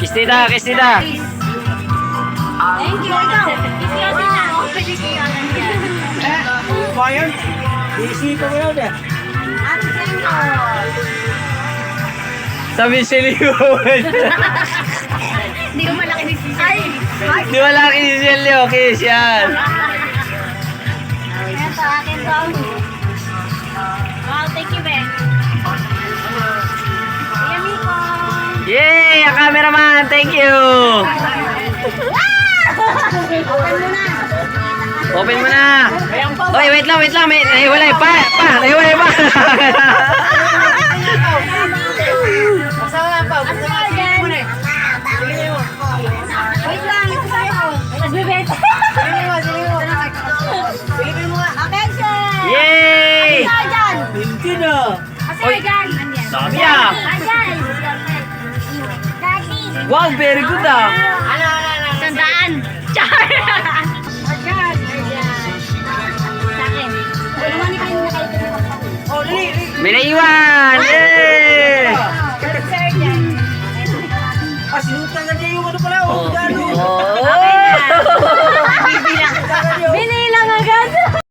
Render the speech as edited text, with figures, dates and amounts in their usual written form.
Kiss tita, kiss tita. Thank you. Ikaw. Kiss you na. Bayan, iisipan mo yun eh. Ate Senyor. Sabi siya liwan. Hindi ko malaki ni Sisi. Ay! Di wala si Celio, kiss yan. Ito, akin to. Wow, thank you, Ben. Kuya Miko. Yay! Ang cameraman, thank you. Open mo na. Open mo na. Oy, wait lang. May nahiwalay pa. Nahiwalay pa. Wait lang, ito sa'yo. Nagbibenta. Attention! Yay! Asa dyan? Hindi na. Asa Oy. dyan? Sabi ah. Andyan. Daddy. Wow, very good ah. Sandaan. Char! Ayan. Sa akin. Naman ni kayo nakalimutan. May naiwan. Yay! Sinutan na dyan yung ano pala. Oh. Gano. Oh.